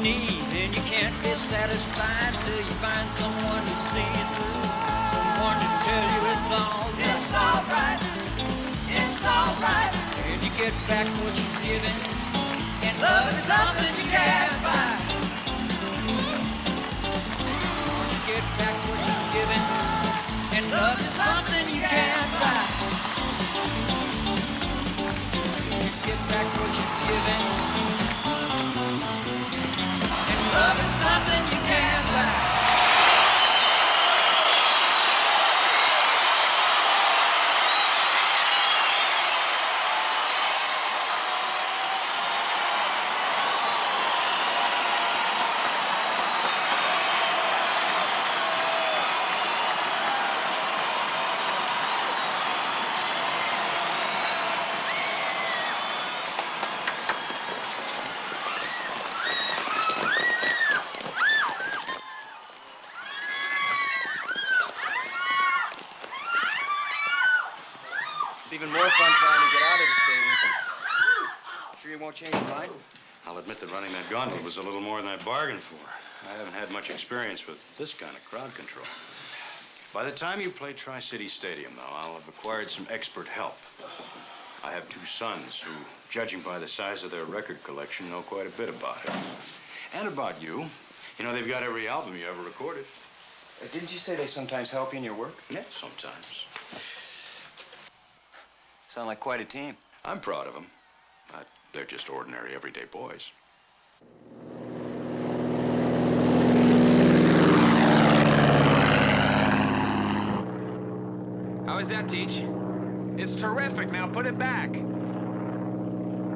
need, and you can't be satisfied till you find someone to see you through, someone to tell you it's all right. It's all right. It's all right. And you get back what you're given, and love is something you can't buy. You get back what you're given, and love is something you can't buy. You get back what you're given, and love is something you can't buy. It's even more fun trying to get out of the stadium. Sure you won't change your mind? I'll admit that running that gauntlet was a little more than I bargained for. I haven't had much experience with this kind of crowd control. By the time you play Tri-City Stadium, though, I'll have acquired some expert help. I have two sons who, judging by the size of their record collection, know quite a bit about it. And about you. You know, they've got every album you ever recorded. Didn't you say they sometimes help you in your work? Yeah, sometimes. Sound like quite a team. I'm proud of them. But they're just ordinary, everyday boys. How is that, Teach? It's terrific. Now put it back.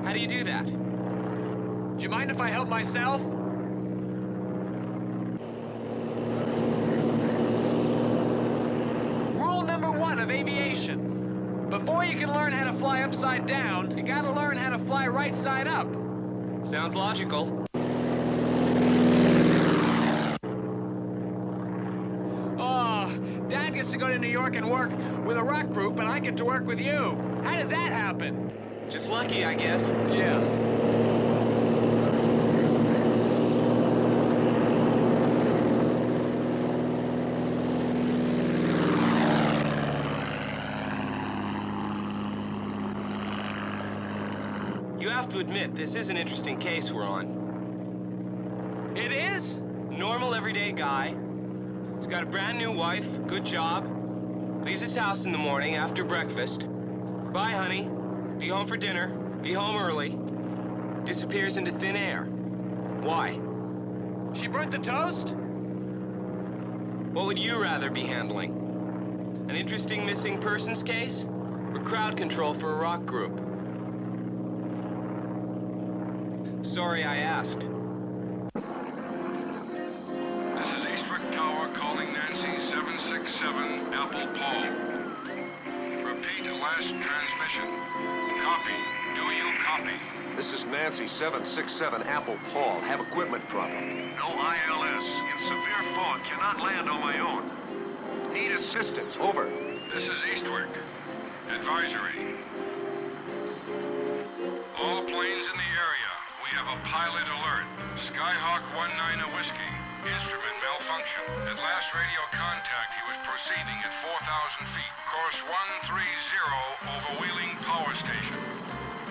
How do you do that? Do you mind if I help myself? Rule number 1 of aviation. Before you can learn how to fly upside down, you gotta learn how to fly right side up. Sounds logical. Oh, Dad gets to go to New York and work with a rock group, and I get to work with you. How did that happen? Just lucky, I guess. Yeah. You have to admit, this is an interesting case we're on. It is? Normal, everyday guy. He's got a brand new wife, good job. Leaves his house in the morning after breakfast. Bye, honey. Be home for dinner. Be home early. Disappears into thin air. Why? She burnt the toast? What would you rather be handling? An interesting missing persons case? Or crowd control for a rock group? Sorry I asked. This is Eastwick Tower calling Nancy 767 Apple Paul. Repeat last transmission. Copy. Do you copy? This is Nancy 767 Apple Paul. Have equipment problem. No ILS. In severe fog. Cannot land on my own. Need assistance. Over. This is Eastwick. Advisory. All planes in the area. We have a pilot alert. Skyhawk 19 Whiskey. Instrument malfunction. At last radio contact, he was proceeding at 4,000 feet. Course 130 over Wheeling Power Station.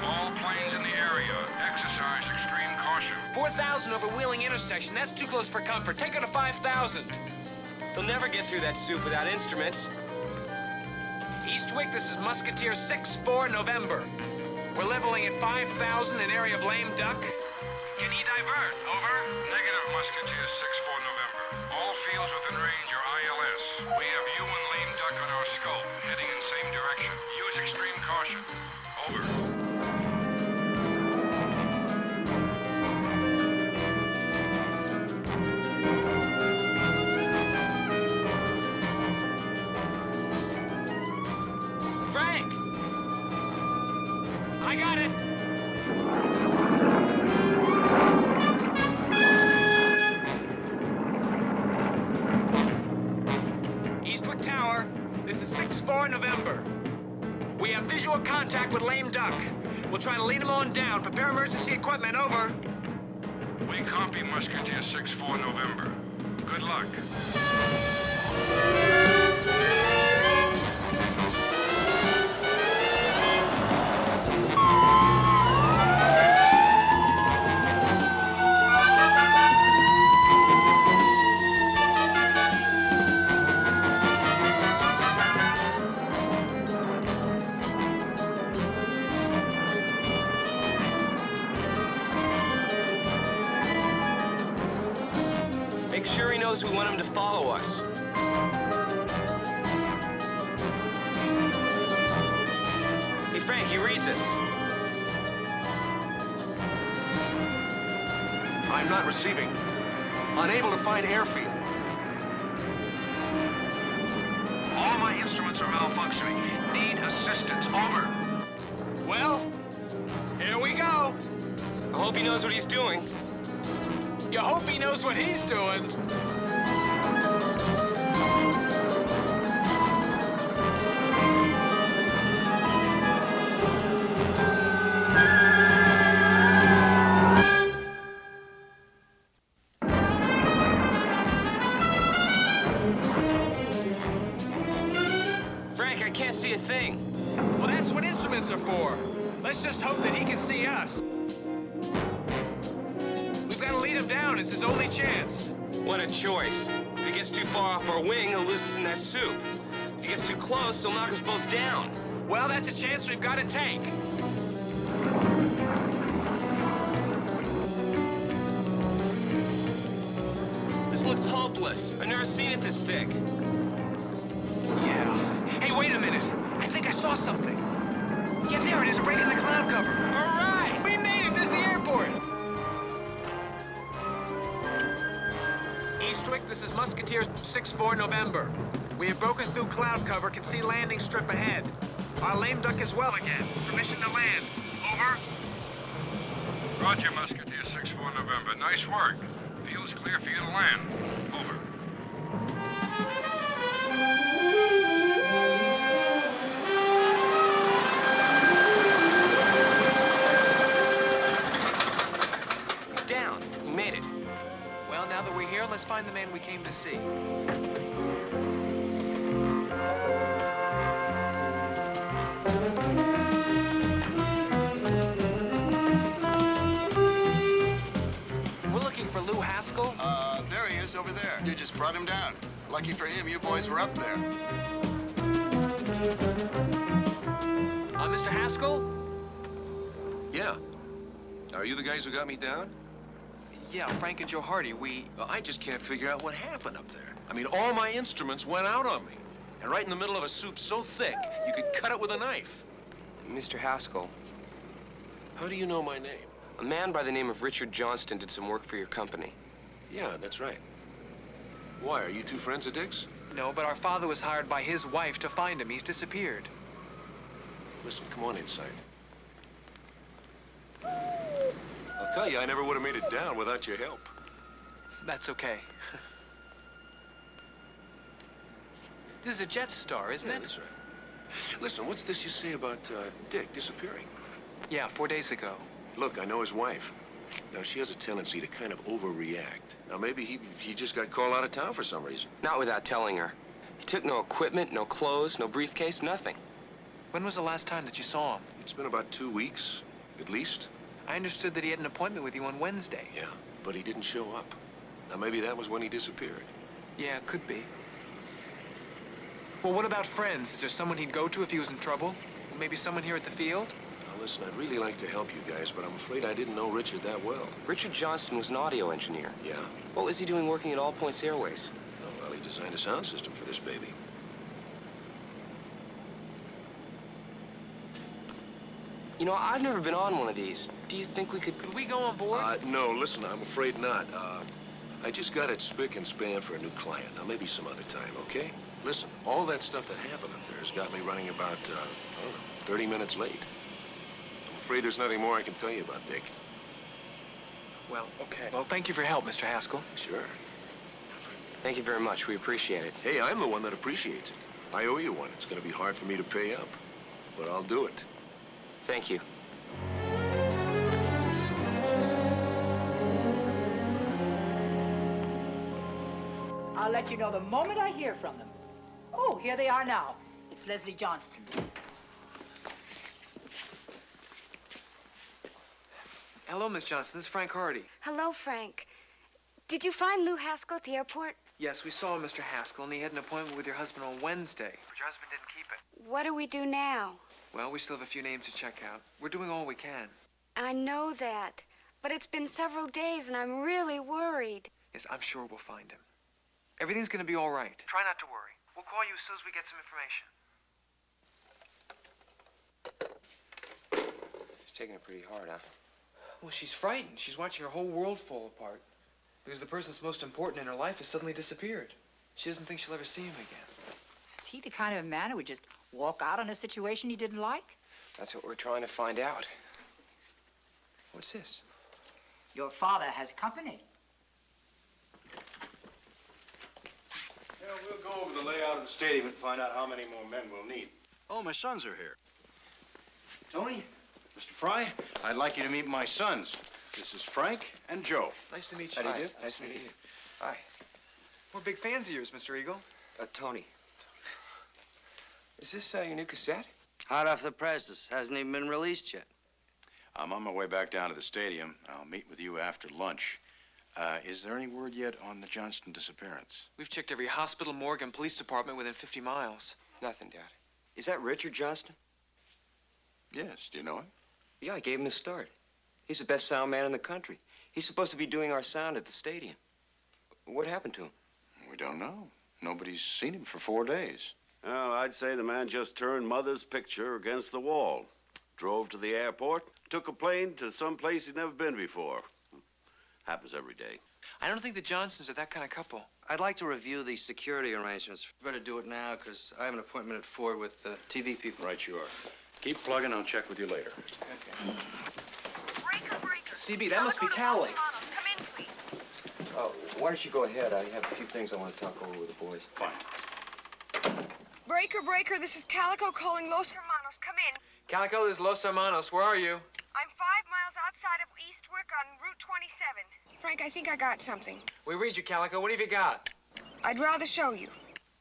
All planes in the area, exercise extreme caution. 4,000 over Wheeling intersection. That's too close for comfort. Take her to 5,000. They'll never get through that soup without instruments. Eastwick, this is Musketeer 6-4 November. We're leveling at 5,000 in area of lame duck. Can you divert? Over. Negative, Musketeer 6-4 November. All fields within range are ILS. We have you and lame duck on our scope, heading in same direction. Use extreme caution. Over. Frank! I got it! Eastwick Tower, this is 6-4 November. We have visual contact with lame duck. We'll try to lead him on down. Prepare emergency equipment, over. We copy Musketeer 6-4 November. Good luck. Make sure he knows we want him to follow us. Hey, Frank, he reads us. I'm not receiving. Unable to find airfield. All my instruments are malfunctioning. Need assistance. Over. Well, here we go. I hope he knows what he's doing. You hope he knows what he's doing. Frank, I can't see a thing. Well, that's what instruments are for. Let's just hope that he can see us. We've got to lead him down. It's his only chance. What a choice. If he gets too far off our wing, he'll lose us in that soup. If he gets too close, he'll knock us both down. Well, that's a chance we've got to take. This looks hopeless. I've never seen it this thick. Yeah. Hey, wait a minute. I think I saw something. Yeah, there it is, breaking the cloud cover. All right, we made it. There's the airport. Eastwick, this is Musketeer 6-4 November. We have broken through cloud cover, can see landing strip ahead. Our lame duck is well again. Permission to land. Over. Roger, Musketeer 6-4 November. Nice work. Field's clear for you to land. Over. He's down. We made it. Well, now that we're here, let's find the man we came to see. We're looking for Lou Haskell. There he is over there. You just brought him down. Lucky for him, you boys were up there. Mr. Haskell? Yeah. Are you the guys who got me down? Yeah, Frank and Joe Hardy, we... Well, I just can't figure out what happened up there. I mean, all my instruments went out on me. And right in the middle of a soup so thick, you could cut it with a knife. Mr. Haskell, How do you know my name? a man by the name of Richard Johnston did some work for your company. Yeah, that's right. Why, are you two friends of Dick's? No, but our father was hired by his wife to find him. He's disappeared. Listen, come on inside. I'll tell you, I never would have made it down without your help. That's okay. This is a jet star, isn't Yeah, it? that's right. Listen, what's this you say about Dick disappearing? Yeah, 4 days ago. Look, I know his wife. Now, she has a tendency to kind of overreact. Now, maybe he just got called out of town for some reason. Not without telling her. He took no equipment, no clothes, no briefcase, nothing. When was the last time that you saw him? It's been about 2 weeks, at least. I understood that he had an appointment with you on Wednesday. Yeah, but he didn't show up. Now, maybe that was when he disappeared. Yeah, it could be. Well, what about friends? Is there someone he'd go to if he was in trouble? Maybe someone here at the field? Now, listen, I'd really like to help you guys, but I'm afraid I didn't know Richard that well. Richard Johnston was an audio engineer. Yeah? What was he doing working at All Points Airways? Oh, well, he designed a sound system for this baby. You know, I've never been on one of these. Do you think we could... Could we go on board? No, listen, I'm afraid not. I just got it spick and span for a new client. Now, maybe some other time, okay? Listen, all that stuff that happened up there has got me running about, I don't know, 30 minutes late. I'm afraid there's nothing more I can tell you about Dick. Well, okay. Well, thank you for your help, Mr. Haskell. Sure. Thank you very much. We appreciate it. Hey, I'm the one that appreciates it. I owe you one. It's gonna be hard for me to pay up, but I'll do it. Thank you. I'll let you know the moment I hear from them. Oh, here they are now. It's Leslie Johnston. Hello, Miss Johnston. This is Frank Hardy. Hello, Frank. Did you find Lou Haskell at the airport? Yes, we saw Mr. Haskell, and he had an appointment with your husband on Wednesday. But your husband didn't keep it. What do we do now? Well, we still have a few names to check out. We're doing all we can. I know that, but it's been several days, and I'm really worried. Yes, I'm sure we'll find him. Everything's gonna be all right. Try not to worry. We'll call you as soon as we get some information. She's taking it pretty hard, huh? Well, she's frightened. She's watching her whole world fall apart. Because the person that's most important in her life has suddenly disappeared. She doesn't think she'll ever see him again. Is he the kind of man who would just walk out on a situation he didn't like? That's what we're trying to find out. What's this? Your father has company. Yeah, we'll go over the layout of the stadium and find out how many more men we'll need. Oh, my sons are here. Tony, Mr. Fry, I'd like you to meet my sons. This is Frank and Joe. Nice to meet you. How do you do? Nice to meet you. Hi. We're big fans of yours, Mr. Eagle. Tony. Is this your new cassette? Hot off the presses. Hasn't even been released yet. I'm on my way back down to the stadium. I'll meet with you after lunch. Is there any word yet on the Johnston disappearance? We've checked every hospital, morgue, and police department within 50 miles. Nothing, Dad. Is that Richard Johnston? Yes. Do you know him? Yeah, I gave him a start. He's the best sound man in the country. He's supposed to be doing our sound at the stadium. What happened to him? We don't know. Nobody's seen him for 4 days. Well, I'd say the man just turned Mother's picture against the wall. Drove to the airport, took a plane to some place he'd never been before. Happens every day. I don't think the Johnstons are that kind of couple. I'd like to review the security arrangements. Better do it now, because I have an appointment at 4 with TV people. Right you are. Keep plugging. I'll check with you later. Okay. Breaker. CB, that must be Callie. Come in, please. Why don't you go ahead? I have a few things I want to talk over with the boys. Fine. Breaker, this is Calico calling Los Hermanos. Come in. Calico, this is Los Hermanos. Where are you? I'm 5 miles outside of Eastwick on Route 27. Frank, I think I got something. We read you, Calico. What have you got? I'd rather show you.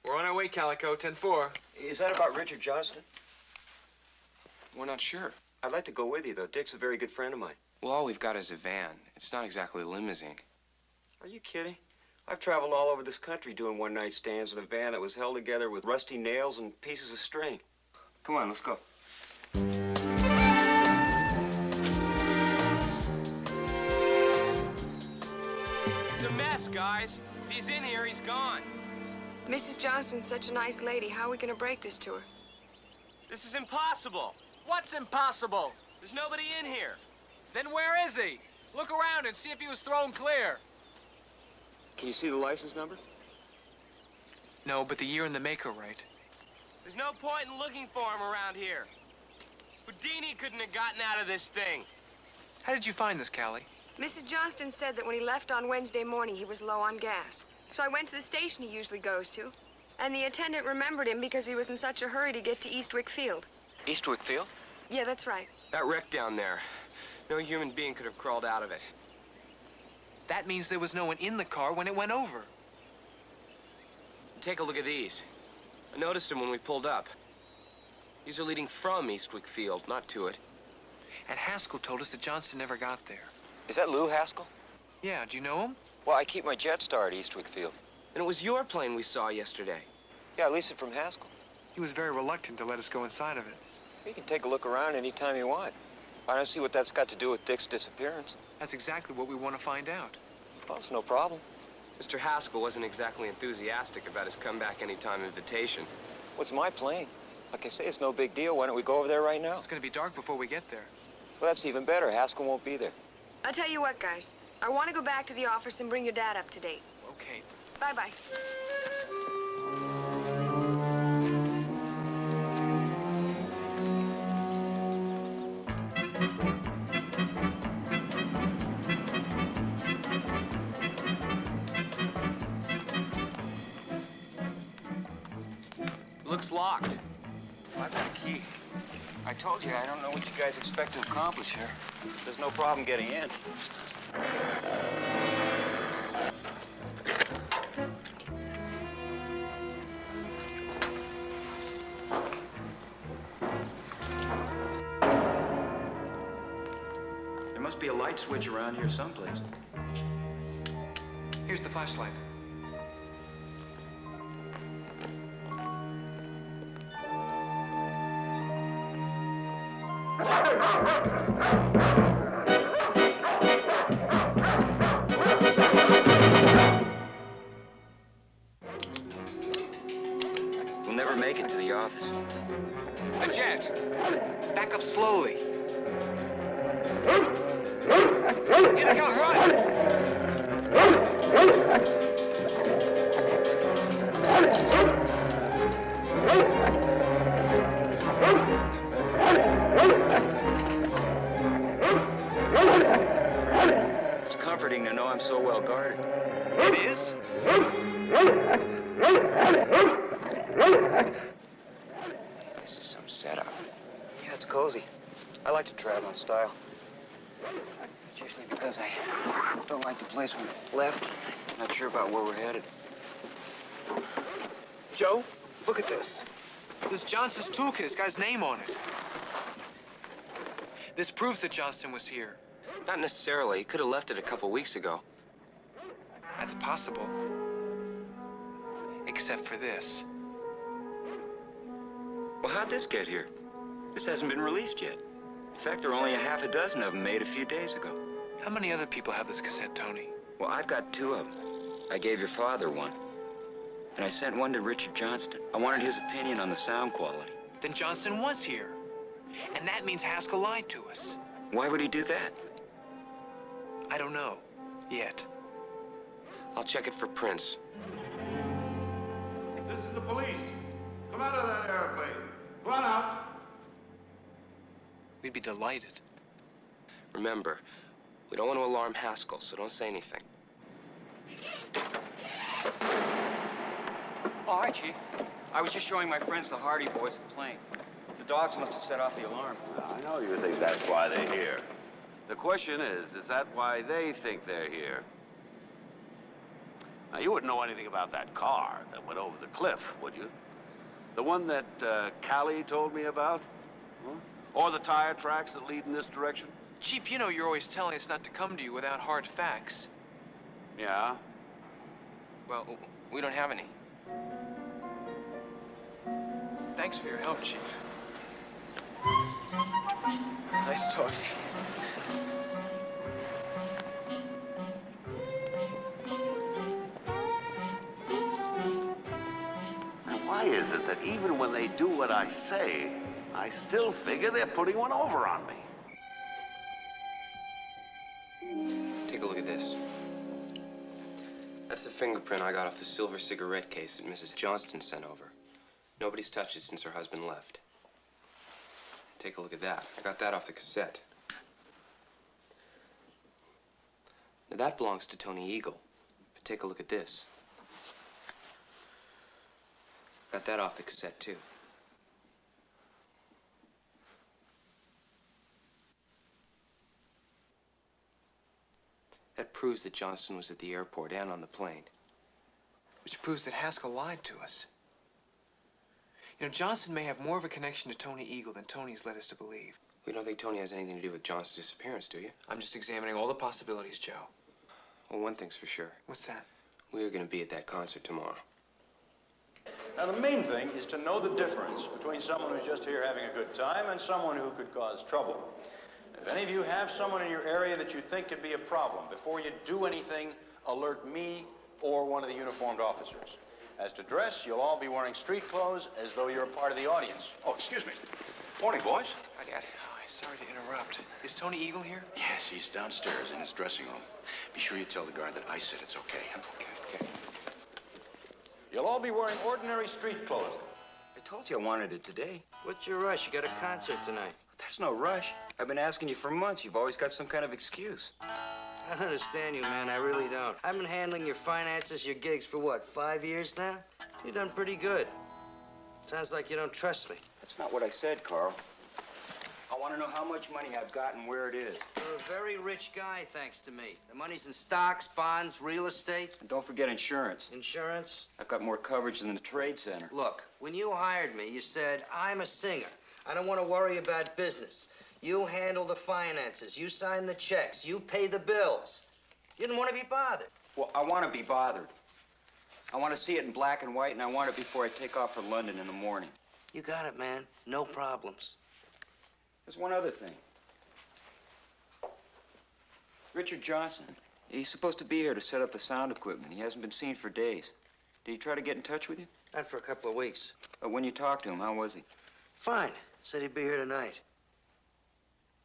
We're on our way, Calico. 10-4. Is that about Richard Johnston? We're not sure. I'd like to go with you, though. Dick's a very good friend of mine. Well, all we've got is a van. It's not exactly a limousine. Are you kidding? I've traveled all over this country doing one-night stands in a van that was held together with rusty nails and pieces of string. Come on, let's go. It's a mess, guys. If he's in here, he's gone. Mrs. Johnston's such a nice lady. How are we gonna break this to her? This is impossible. What's impossible? There's nobody in here. Then where is he? Look around and see if he was thrown clear. Can you see the license number? No, but the year and the make are right. There's no point in looking for him around here. Houdini couldn't have gotten out of this thing. How did you find this, Callie? Mrs. Johnston said that when he left on Wednesday morning, he was low on gas. So I went to the station he usually goes to, and the attendant remembered him because he was in such a hurry to get to Eastwick Field. Eastwick Field? Yeah, that's right. That wreck down there. No human being could have crawled out of it. That means there was no one in the car when it went over. Take a look at these. I noticed them when we pulled up. These are leading from Eastwick Field, not to it. And Haskell told us that Johnston never got there. Is that Lou Haskell? Yeah, do you know him? Well, I keep my Jetstar at Eastwick Field. And it was your plane we saw yesterday. Yeah, I leased it from Haskell. He was very reluctant to let us go inside of it. You can take a look around anytime you want. I don't see what that's got to do with Dick's disappearance. That's exactly what we want to find out. Well, it's no problem. Mr. Haskell wasn't exactly enthusiastic about his comeback anytime invitation. What's my plane? Like I say, it's no big deal. Why don't we go over there right now? It's going to be dark before we get there. Well, that's even better. Haskell won't be there. I'll tell you what, guys. I want to go back to the office and bring your dad up to date. Okay. Bye-bye. Looks locked. Well, I've got a key. I told you, I don't know what you guys expect to accomplish here. There's no problem getting in. must be a light switch around here someplace. Here's the flashlight. We'll never make it to the office. The jet! Back up slowly. Here they come, run! It's comforting to know I'm so well guarded. It is? This is some setup. Yeah, it's cozy. I like to travel in style. It's usually because I don't like the place we left. Not sure about where we're headed. Joe, look at this. This Johnston's toolkit. This guy's name on it. This proves that Johnston was here. Not necessarily. He could have left it a couple weeks ago. That's possible. Except for this. Well, how'd this get here? This hasn't been released yet. In fact, there are only a half a dozen of them made a few days ago. How many other people have this cassette, Tony? Well, I've got 2 of them. I gave your father one. And I sent one to Richard Johnston. I wanted his opinion on the sound quality. Then Johnston was here. And that means Haskell lied to us. Why would he do that? I don't know. Yet. I'll check it for prints. This is the police. Come out of that airplane. Go on out. We'd be delighted. Remember, we don't want to alarm Haskell, so don't say anything. Oh, hi, Chief. I was just showing my friends the Hardy Boys the plane. The dogs must have set off the alarm. I know you think that's why they're here. The question is that why they think they're here? Now, you wouldn't know anything about that car that went over the cliff, would you? The one that Callie told me about? Huh? Or the tire tracks that lead in this direction? Chief, you know you're always telling us not to come to you without hard facts. Yeah? Well, we don't have any. Thanks for your help, Chief. Nice talking. Now, why is it that even when they do what I say, I still figure they're putting one over on me? Take a look at this. That's the fingerprint I got off the silver cigarette case that Mrs. Johnston sent over. Nobody's touched it since her husband left. Take a look at that. I got that off the cassette. Now that belongs to Tony Eagle. But take a look at this. Got that off the cassette, too. That proves that Johnston was at the airport and on the plane. Which proves that Haskell lied to us. You know, Johnston may have more of a connection to Tony Eagle than Tony's led us to believe. You don't think Tony has anything to do with Johnston's disappearance, do you? I'm just examining all the possibilities, Joe. Well, one thing's for sure. What's that? We are going to be at that concert tomorrow. Now, the main thing is to know the difference between someone who's just here having a good time and someone who could cause trouble. If any of you have someone in your area that you think could be a problem, before you do anything, alert me or one of the uniformed officers. As to dress, you'll all be wearing street clothes as though you're a part of the audience. Oh, excuse me. Morning, boys. Hi, Dad. Oh, sorry to interrupt. Is Tony Eagle here? Yes, he's downstairs in his dressing room. Be sure you tell the guard that I said it's okay. Okay. You'll all be wearing ordinary street clothes. I told you I wanted it today. What's your rush? You got a concert tonight. There's no rush. I've been asking you for months. You've always got some kind of excuse. I don't understand you, man. I really don't. I've been handling your finances, your gigs for what, 5 years now? You've done pretty good. Sounds like you don't trust me. That's not what I said, Carl. I want to know how much money I've got and where it is. You're a very rich guy, thanks to me. The money's in stocks, bonds, real estate. And don't forget insurance. Insurance? I've got more coverage than the trade center. Look, when you hired me, you said, I'm a singer. I don't want to worry about business. You handle the finances. You sign the checks. You pay the bills. You didn't want to be bothered. Well, I want to be bothered. I want to see it in black and white, and I want it before I take off for London in the morning. You got it, man. No problems. There's one other thing. Richard Johnson. He's supposed to be here to set up the sound equipment. He hasn't been seen for days. Did he try to get in touch with you? Not for a couple of weeks. But when you talked to him, how was he? Fine. Said he'd be here tonight.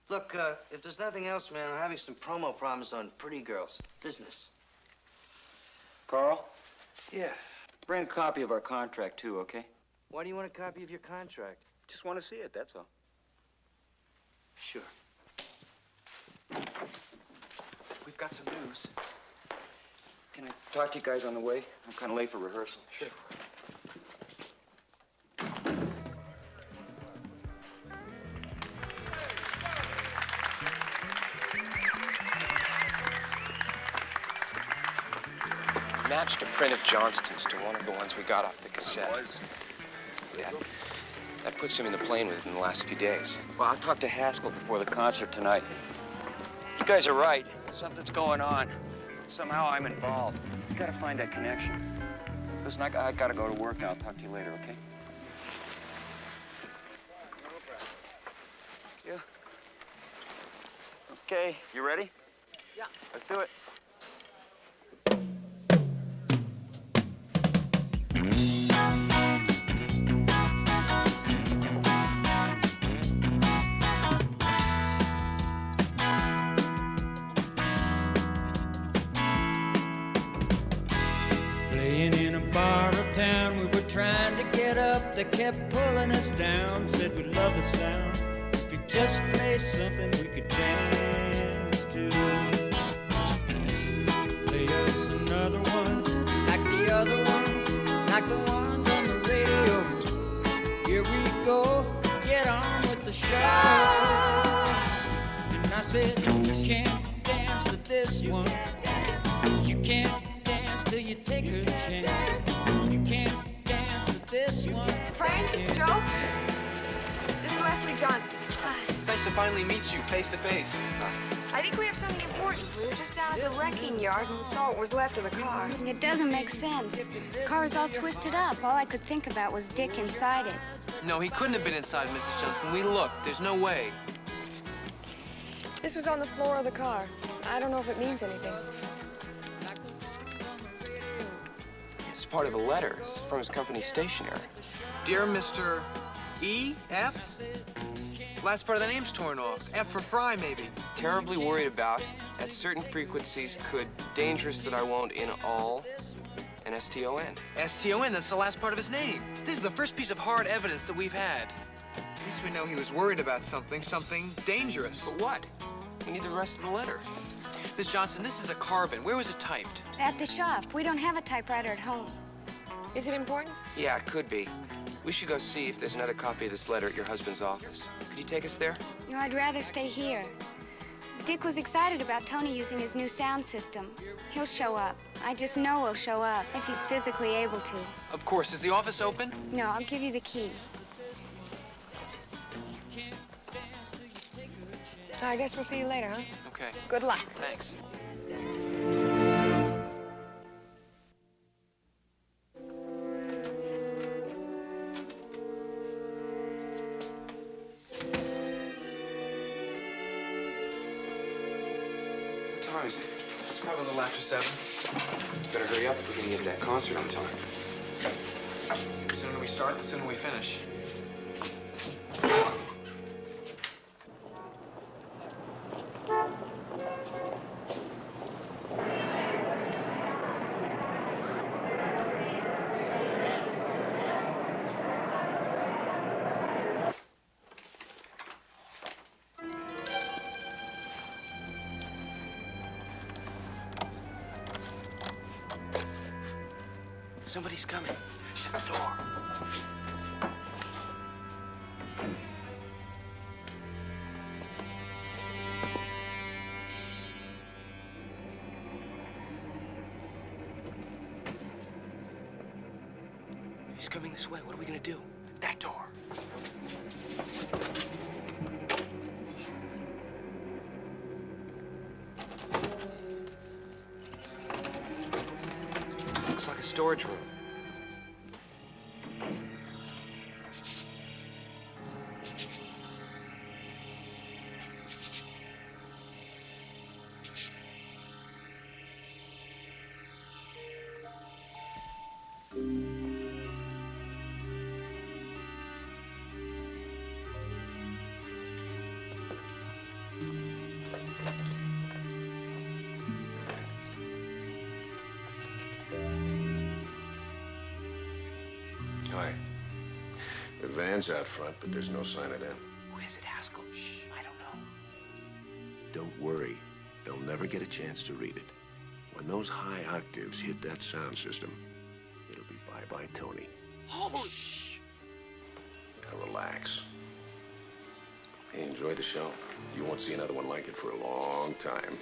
Look, if there's nothing else, man, I'm having some promo problems on Pretty Girls. Business. Carl? Yeah. Bring a copy of our contract, too, okay? Why do you want a copy of your contract? Just want to see it, that's all. Sure. We've got some news. Can I talk to you guys on the way? I'm kind of late for rehearsal. Sure. Matched a print of Johnston's to one of the ones we got off the cassette. That puts him in the plane within the last few days. Well, I'll talk to Haskell before the concert tonight. You guys are right. Something's going on. Somehow I'm involved. You gotta find that connection. Listen, I gotta go to work now. I'll talk to you later, okay? Yeah. Okay, you ready? Yeah. Let's do it. Town we were trying to get up, they kept pulling us down. Said we love the sound, if you just play something we could dance to. Play us another one, like the other ones, like the ones on the radio. Here we go, get on with the show. And I said, you can't dance to this one. You can't dance till you take a chance. You can't dance to this one. Frank, Joe, this is Leslie Johnston. It's nice to finally meet you face to face. I think we have something important. We were just down at the wrecking yard and saw what was left of the car. It doesn't make sense. The car is all twisted up. All I could think about was Dick inside it. No, he couldn't have been inside, Mrs. Johnston. We looked. There's no way. This was on the floor of the car. I don't know if it means anything. It's part of a letter. It's from his company stationery. Dear Mr. E.F.? Last part of the name's torn off. F for Fry, maybe. Terribly worried about, at certain frequencies, could, dangerous that I won't in all, and S-T-O-N. S-T-O-N, that's the last part of his name. This is the first piece of hard evidence that we've had. At least we know he was worried about something dangerous. But what? We need the rest of the letter. Miss Johnson, this is a carbon. Where was it typed? At the shop. We don't have a typewriter at home. Is it important? Yeah, it could be. We should go see if there's another copy of this letter at your husband's office. Could you take us there? No, I'd rather stay here. Dick was excited about Tony using his new sound system. He'll show up. I just know he'll show up if he's physically able to. Of course. Is the office open? No, I'll give you the key. I guess we'll see you later, huh? Okay. Good luck. Thanks. What time is it? It's probably a little after 7. Better hurry up if we're gonna get to that concert on time. The sooner we start, the sooner we finish. Somebody's coming. Shut the door. He's coming this way. What are we gonna do? That door. storage room. Hi. The van's out front, but there's no sign of them. Who is it, Haskell? Shh, I don't know. Don't worry. They'll never get a chance to read it. When those high octaves hit that sound system, it'll be bye-bye, Tony. Holy shh. Now relax. Hey, enjoy the show. You won't see another one like it for a long time.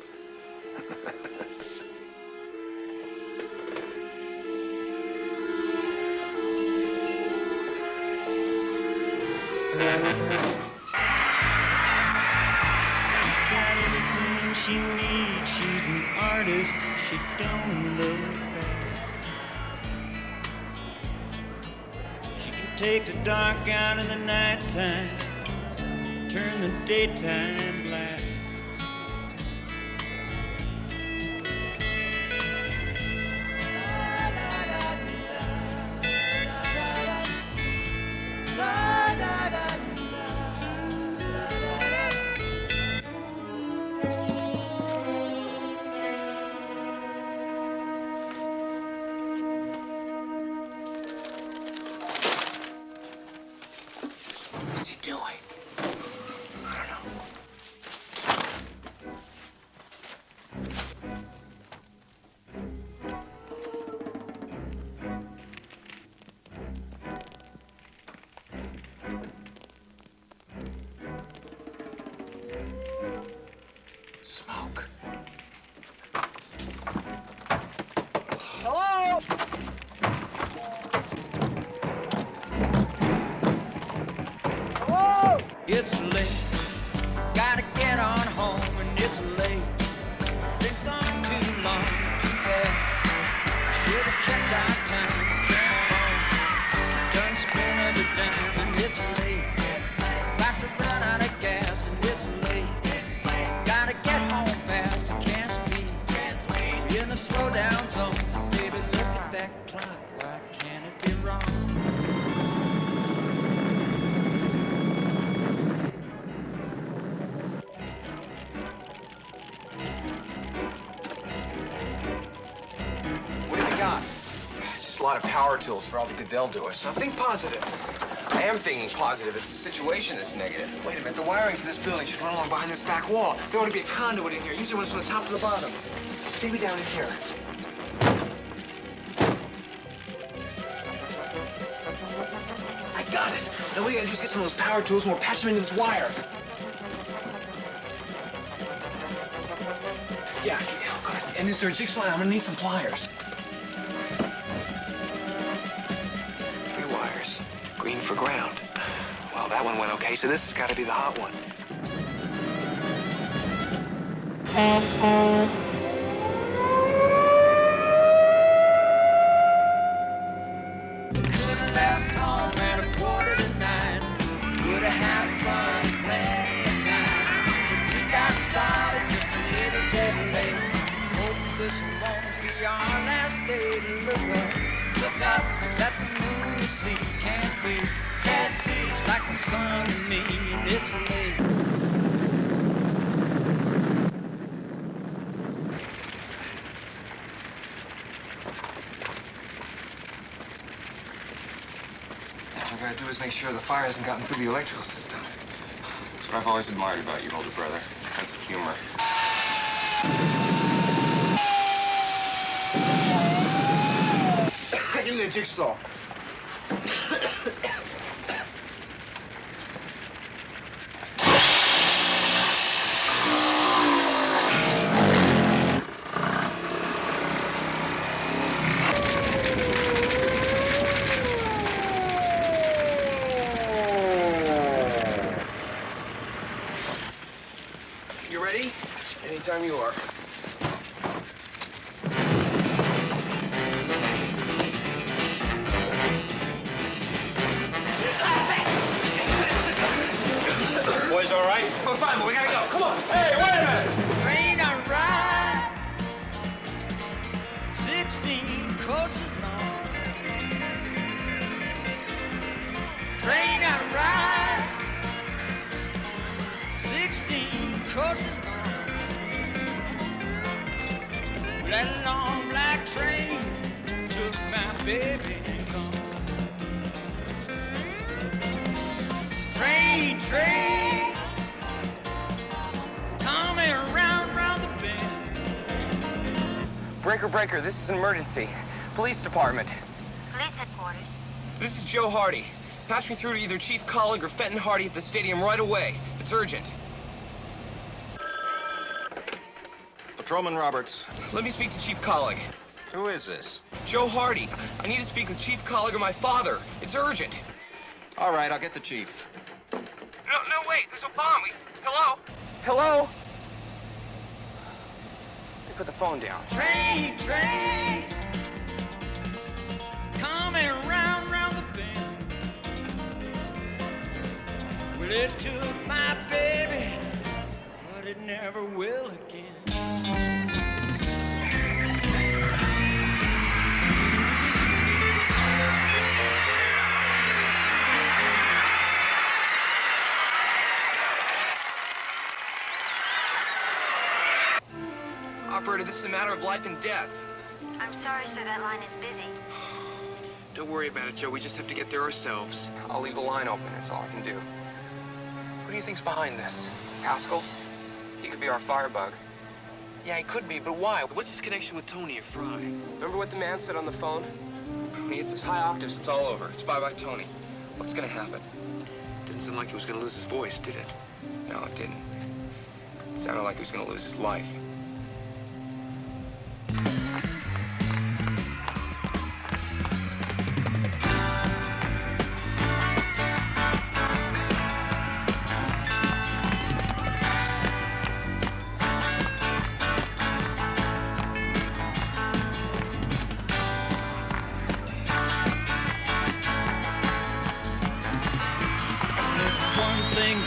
Got everything she needs. She's an artist. She don't look bad. She can take the dark out of the nighttime, turn the daytime black. What's he doing? I don't know. Smoke. Hello? Hello? It's late, gotta get on home, and it's late. Been gone too long, too bad. Should've checked our time, tramp on. Done spent every dime, and it's late. About to run out of gas, and it's late. Gotta get home fast, I can't speak. We're in a slow down zone, baby, look at that clock. Why can't it be wrong? What do we got? Just a lot of power tools for all the good they'll do us. Now think positive. I am thinking positive. It's the situation that's negative. Wait a minute. The wiring for this building should run along behind this back wall. There ought to be a conduit in here. Usually runs from the top to the bottom. Maybe down in here. I got it. Now what we gotta do is get some of those power tools and we'll patch them into this wire. Yeah, good. And is there a jigsaw? I'm gonna need some pliers. 3 wires. Green for ground. Well, that one went okay, so this has got to be the hot one. Could've left home at 8:45. Could've had fun, plenty of time. But we got started just a little bit late. Hope this won't be our last day to look up. Look up, is that the moon you see? Can't be, can't be. It's like the sun to me, and it's late. All we gotta do is make sure the fire hasn't gotten through the electrical system. That's what I've always admired about you, older brother. A sense of humor. Give me the jigsaw. You ready? Anytime you are. Oh, fine, but we gotta go. Come on. Hey, wait a minute. Train I ride, 16 coaches long. Train I ride, 16 coaches long. Well, that long black train took my baby and gone. Train, train, coming round the bend. Breaker, breaker, this is an emergency. Police department. Police headquarters. This is Joe Hardy. Patch me through to either Chief Collig or Fenton Hardy at the stadium right away. It's urgent. Patrolman Roberts. Let me speak to Chief Collig. Who is this? Joe Hardy. I need to speak with Chief Collig or my father. It's urgent. All right, I'll get the chief. No, wait. There's a bomb. Hello? Hello? Let me put the phone down. Train, train, coming round the bend. Well, it took my baby, but it never will again. Operator, this is a matter of life and death. I'm sorry, sir, that line is busy. Don't worry about it, Joe. We just have to get there ourselves. I'll leave the line open. That's all I can do. Who do you think's behind this? Haskell? He could be our firebug. Yeah, he could be, but why? What's his connection with Tony or Fry? Remember what the man said on the phone? When he hits his high octaves, it's all over. It's bye-bye Tony. What's gonna happen? Didn't sound like he was gonna lose his voice, did it? No, it didn't. It sounded like he was gonna lose his life.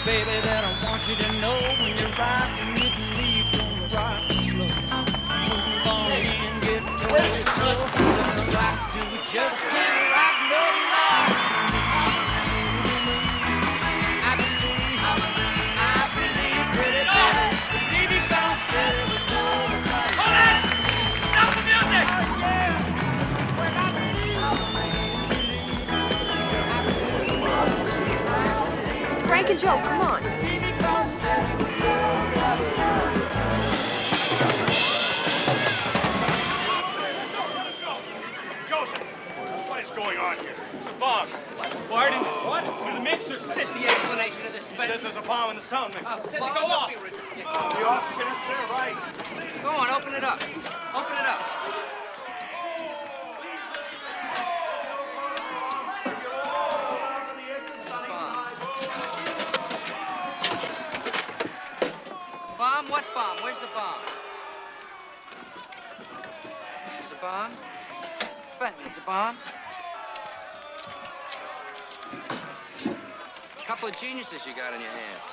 Baby, that I want you to know, when you're rocking with me, don't rock slow. Move on in, get to it, gonna rock to it, just can't rock no more. I believe, pretty baby, believe you gonna steady with no right. Hold it! Stop the music! Oh, yeah! When I It's Frank and Joe, come on. Joseph, what is going on here? It's a bomb. Barden, what? The mixers. What's the explanation of this? He says there's a bomb in the sound mixer. Go off. The officer is there, right? Go on, open it up. Open it up. Bomb? What bomb? Where's the bomb? There's a bomb? Fenton, there's a bomb? Couple of geniuses you got in your hands.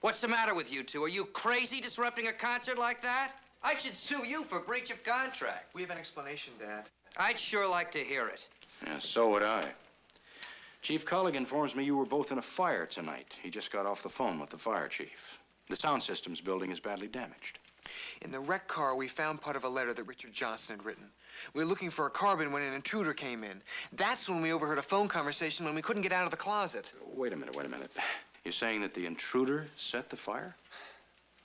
What's the matter with you two? Are you crazy disrupting a concert like that? I should sue you for breach of contract. We have an explanation, Dad. I'd sure like to hear it. Yeah, so would I. Chief Collig informs me you were both in a fire tonight. He just got off the phone with the fire chief. The sound systems building is badly damaged. In the wrecked car, we found part of a letter that Richard Johnson had written. We were looking for a carbon when an intruder came in. That's when we overheard a phone conversation when we couldn't get out of the closet. Wait a minute. You're saying that the intruder set the fire?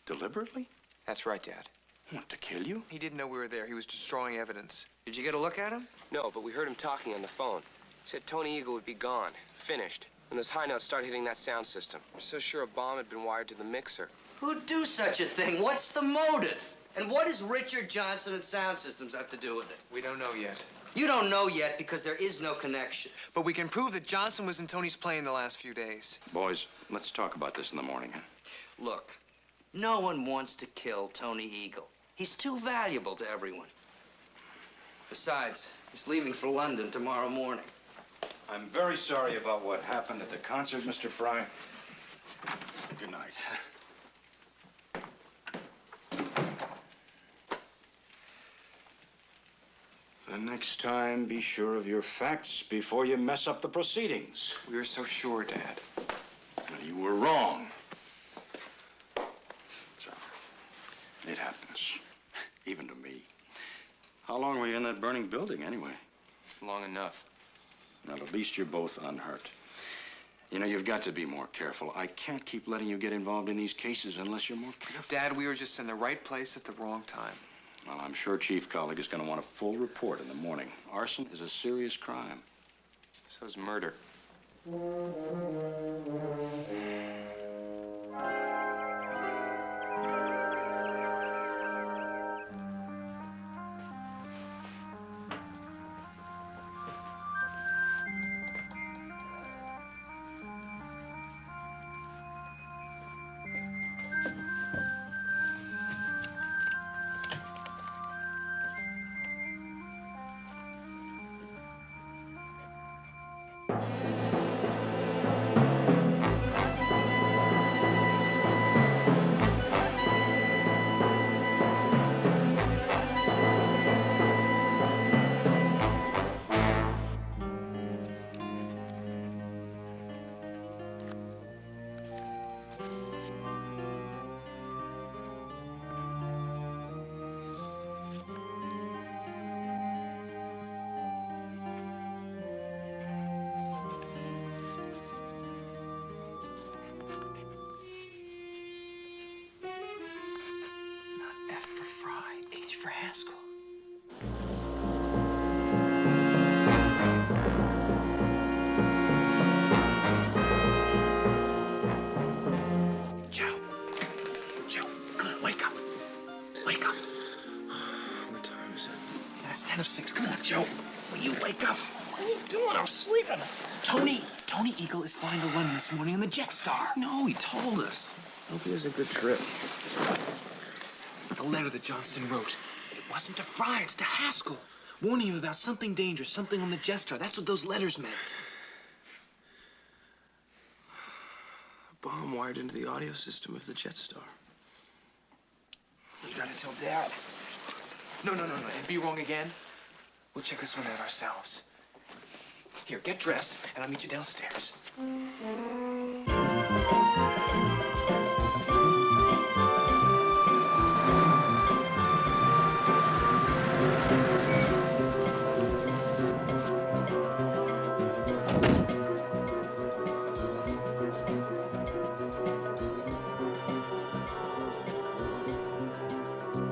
Deliberately? That's right, Dad. Want to kill you? He didn't know we were there. He was destroying evidence. Did you get a look at him? No, but we heard him talking on the phone. He said Tony Eagle would be gone, finished, when those high notes started hitting that sound system. We're so sure a bomb had been wired to the mixer. Who'd do such a thing? What's the motive? And what does Richard Johnson and Sound Systems have to do with it? We don't know yet. You don't know yet because there is no connection. But we can prove that Johnson was in Tony's plane the last few days. Boys, let's talk about this in the morning. Look, no one wants to kill Tony Eagle. He's too valuable to everyone. Besides, he's leaving for London tomorrow morning. I'm very sorry about what happened at the concert, Mr. Fry. Good night. The next time, be sure of your facts before you mess up the proceedings. We were so sure, Dad. You were wrong. It's all right. It happens. Even to me. How long were you in that burning building, anyway? Long enough. Well, at least you're both unhurt. You know, you've got to be more careful. I can't keep letting you get involved in these cases unless you're more careful. Dad, we were just in the right place at the wrong time. Well, I'm sure Chief Colleague is going to want a full report in the morning. Arson is a serious crime. So's murder. F for Fry, H for Haskell. Joe. Joe, come on, wake up. Wake up. What time is it? It's 10 of 6. Come on, Joe. Will you wake up? What are you doing? I'm sleeping. Tony Eagle is flying to London this morning on the Jetstar. No, he told us. Hope he has a good trip. The letter that Johnson wrote. It wasn't to Fry, it's to Haskell. Warning him about something dangerous, something on the Jetstar. That's what those letters meant. A bomb wired into the audio system of the Jetstar. You gotta tell Dad. No. It'd be wrong again. We'll check this one out ourselves. Here, get dressed, and I'll meet you downstairs.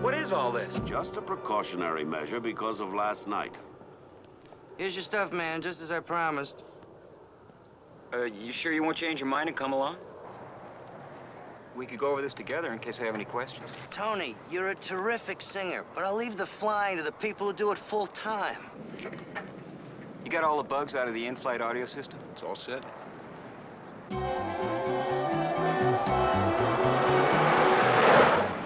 What is all this? Just a precautionary measure because of last night. Here's your stuff, man, just as I promised. You sure you won't change your mind and come along? We could go over this together in case I have any questions. Tony, you're a terrific singer, but I'll leave the flying to the people who do it full time. You got all the bugs out of the in-flight audio system? It's all set.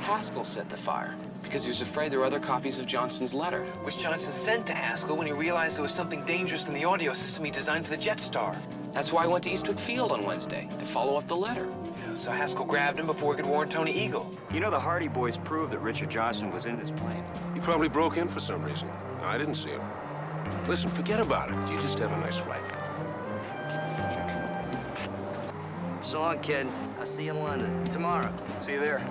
Haskell set the fire because he was afraid there were other copies of Johnson's letter, which Johnson sent to Haskell when he realized there was something dangerous in the audio system he designed for the Jetstar. That's why I went to Eastwood Field on Wednesday, to follow up the letter. Yeah, so Haskell grabbed him before he could warn Tony Eagle. You know, the Hardy Boys proved that Richard Johnson was in this plane. He probably broke in for some reason. No, I didn't see him. Listen, forget about it. You just have a nice flight. So long, kid. I'll see you in London tomorrow. See you there.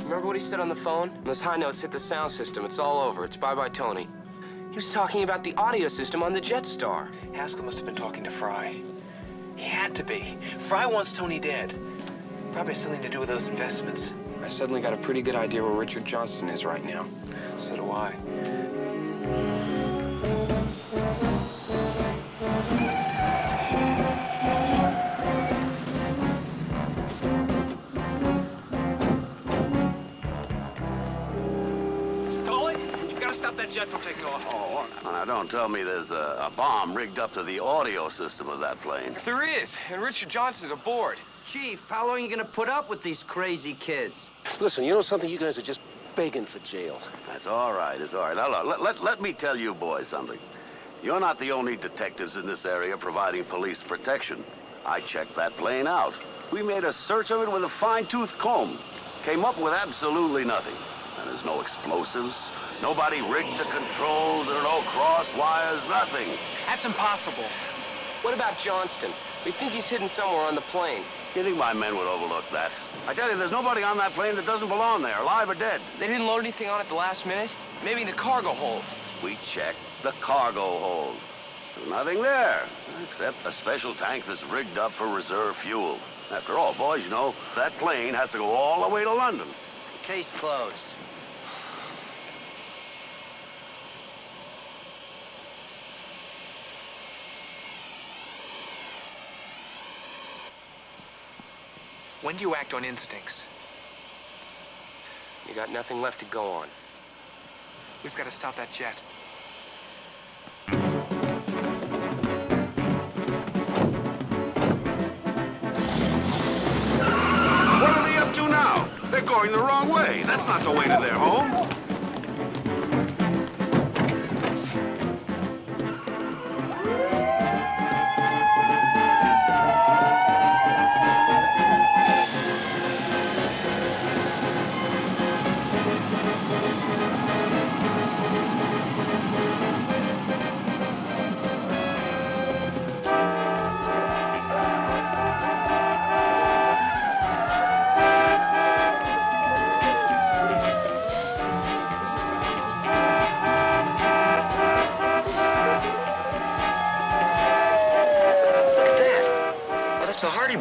Remember what he said on the phone? When those high notes hit the sound system, it's all over. It's bye-bye, Tony. He was talking about the audio system on the Jetstar. Haskell must have been talking to Fry. He had to be. Fry wants Tony dead. Probably has something to do with those investments. I suddenly got a pretty good idea where Richard Johnson is right now. So do I. Coley, you gotta stop that jet from taking off. Oh, Well, now, don't tell me there's a bomb rigged up to the audio system of that plane. If there is, and Richard Johnston's aboard. Chief, how long are you gonna put up with these crazy kids? Listen, you know something? You guys are just begging for jail. That's all right, it's all right. Now, look, let me tell you boys something. You're not the only detectives in this area providing police protection. I checked that plane out. We made a search of it with a fine-tooth comb. Came up with absolutely nothing. And there's no explosives. Nobody rigged the controls. There are no cross wires, nothing. That's impossible. What about Johnston? We think he's hidden somewhere on the plane. You think my men would overlook that? I tell you, there's nobody on that plane that doesn't belong there, alive or dead. They didn't load anything on at the last minute? Maybe in the cargo hold. We checked the cargo hold. There's nothing there, except a special tank that's rigged up for reserve fuel. After all, boys, you know, that plane has to go all the way to London. Case closed. When do you act on instincts? You got nothing left to go on. We've got to stop that jet. What are they up to now? They're going the wrong way. That's not the way to their home.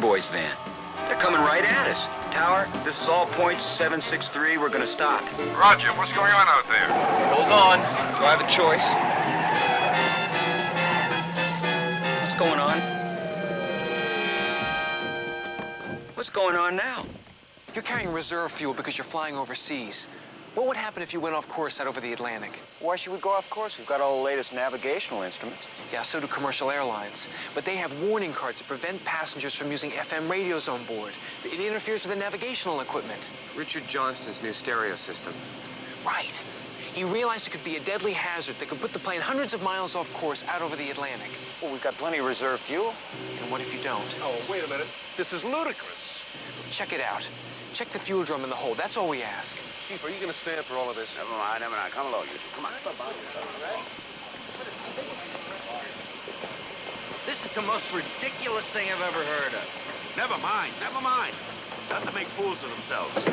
Boys van. They're coming right at us. Tower, this is all points 763. We're gonna stop. Roger, what's going on out there? Hold on. Do I have a choice? What's going on? What's going on now? You're carrying reserve fuel because you're flying overseas. What would happen if you went off course out over the Atlantic? Why should we go off course? We've got all the latest navigational instruments. Yeah, so do commercial airlines. But they have warning cards that prevent passengers from using FM radios on board. It interferes with the navigational equipment. Richard Johnston's new stereo system. Right. He realized it could be a deadly hazard that could put the plane hundreds of miles off course out over the Atlantic. Well, we've got plenty of reserve fuel. And what if you don't? Oh, wait a minute. This is ludicrous. Check it out. Check the fuel drum in the hold. That's all we ask. Chief, are you going to stand for all of this? Never mind. Come along, you two. Come on. This is the most ridiculous thing I've ever heard of. Never mind. Got to make fools of themselves.